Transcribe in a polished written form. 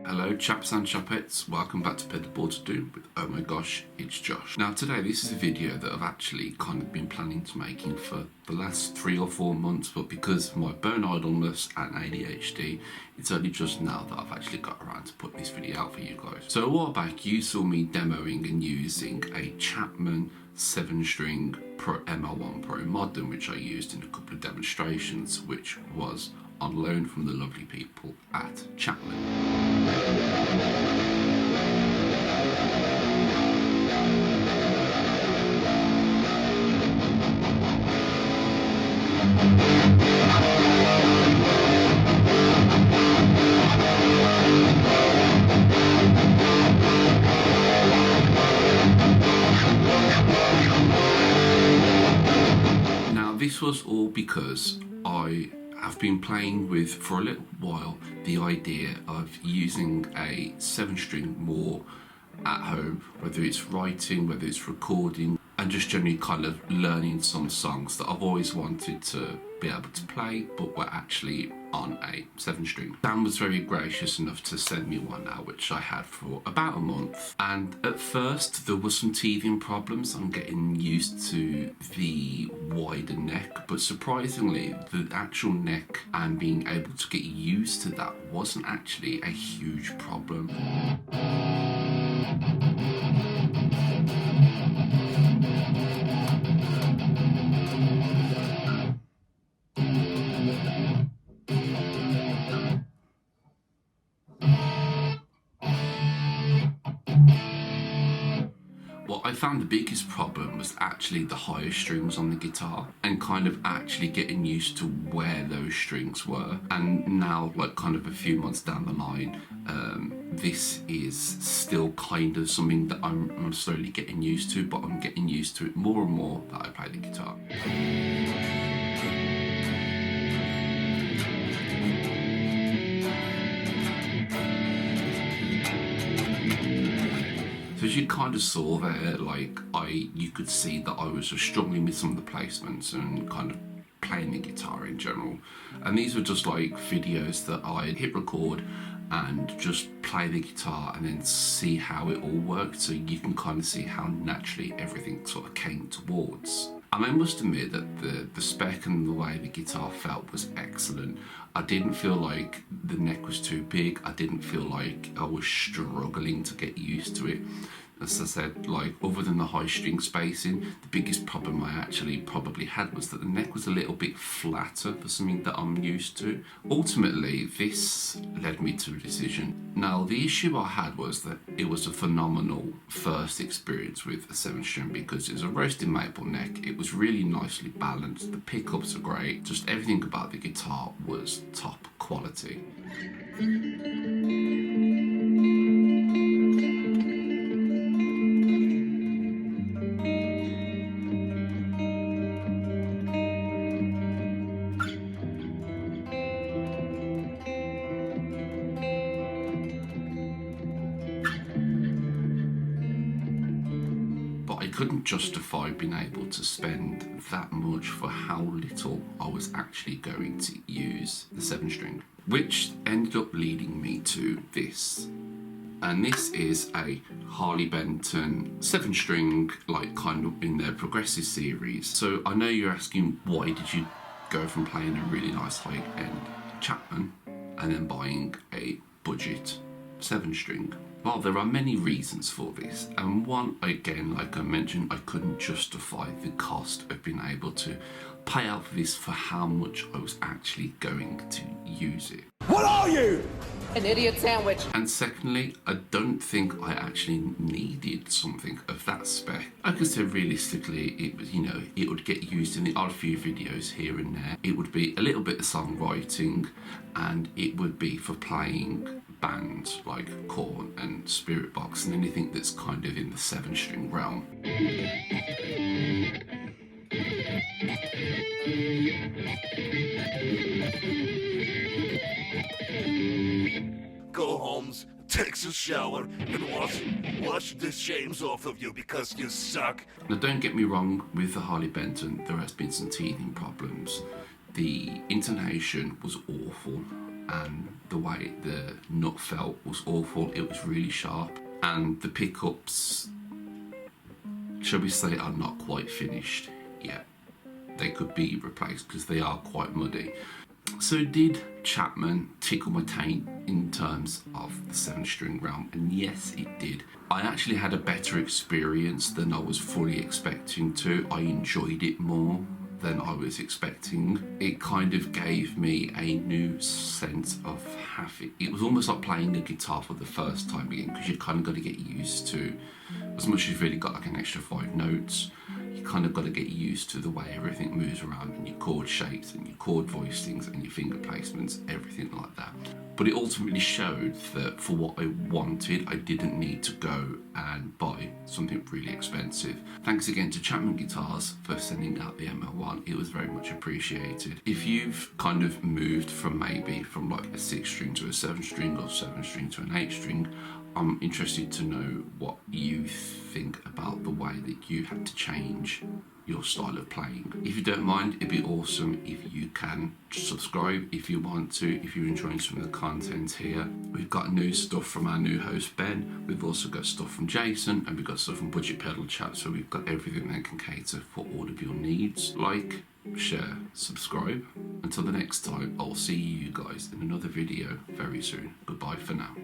Hello chaps and chapettes, welcome back to Pedalboards with oh my gosh, it's Josh. Now today this is a video that I've actually kind of been planning to making for the last 3 or 4 months, but because of my bone idleness and ADHD, it's only just now that I've actually got around to putting this video out for you guys. So a while back you saw me demoing and using a Chapman 7-string Pro ML1 Pro Modern, which I used in a couple of demonstrations, which was on loan from the lovely people at Chapman. Now this was all because I've been playing with, for a little while, the idea of using a 7-string more at home, whether it's writing, whether it's recording, and just generally kind of learning some songs that I've always wanted to be able to play, but were actually on a 7-string. Dan was very gracious enough to send me one now, which I had for about a month. And at first there was some teething problems on getting used to the wider neck, but surprisingly the actual neck and being able to get used to that wasn't actually a huge problem. What I found the biggest problem was actually the higher strings on the guitar and kind of actually getting used to where those strings were. And now, like kind of a few months down the line, this is still kind of something that I'm slowly getting used to, but I'm getting used to it more and more that I play the guitar. So as you kind of saw there, like you could see that I was just struggling with some of the placements and kind of playing the guitar in general. And these were just like videos that I hit record and just play the guitar and then see how it all worked, so you can kind of see how naturally everything sort of came towards. And I must admit that the spec and the way the guitar felt was excellent. I didn't feel like the neck was too big. I didn't feel like I was struggling to get used to it. As I said, like other than the high string spacing, the biggest problem I actually probably had was that the neck was a little bit flatter for something that I'm used to. Ultimately, this led me to a decision. Now, the issue I had was that it was a phenomenal first experience with a 7-string because it was a roasted maple neck. It was really nicely balanced. The pickups are great. Just everything about the guitar was top quality. I couldn't justify being able to spend that much for how little I was actually going to use the 7-string, which ended up leading me to this. And this is a Harley Benton 7-string, like kind of in their progressive series. So I know you're asking, why did you go from playing a really nice high-end Chapman and then buying a budget 7-string? Well, there are many reasons for this, and one, again, like I mentioned, I couldn't justify the cost of being able to pay out for this for how much I was actually going to use it. What are you? An idiot sandwich. And secondly, I don't think I actually needed something of that spec. Like I said, realistically, it was, you know, it would get used in the odd few videos here and there. It would be a little bit of songwriting, and it would be for playing bands like Korn and Spirit Box and anything that's kind of in the 7-string realm. Go homes, takes a shower and wash the shames off of you because you suck. Now don't get me wrong, with the Harley Benton there has been some teething problems. The intonation was awful and the way the nut felt was awful. It was really sharp and the pickups, shall we say, are not quite finished yet. They could be replaced because they are quite muddy. So did Chapman tickle my taint in terms of the 7-string realm? And yes, it did. I actually had a better experience than I was fully expecting to. I enjoyed it more than I was expecting. It kind of gave me a new sense of having, it was almost like playing a guitar for the first time again, because you kind of got to get used to, as much as you've really got like an extra 5 notes, you kind of got to get used to the way everything moves around and your chord shapes and your chord voicings and your finger placements, everything like that. But it ultimately showed that for what I wanted, I didn't need to go and buy something really expensive. Thanks again to Chapman Guitars for sending out the ML1. It was very much appreciated. If you've kind of moved from maybe from like a 6-string to a 7-string or 7-string to an 8-string, I'm interested to know what you think about the way that you had to change your style of playing. If you don't mind, it'd be awesome if you can subscribe if you want to, if you're enjoying some of the content here. We've got new stuff from our new host Ben, we've also got stuff from Jason, and we've got stuff from Budget Pedal Chat, so we've got everything that can cater for all of your needs. Like, share, subscribe. Until the next time, I'll see you guys in another video very soon. Goodbye for now.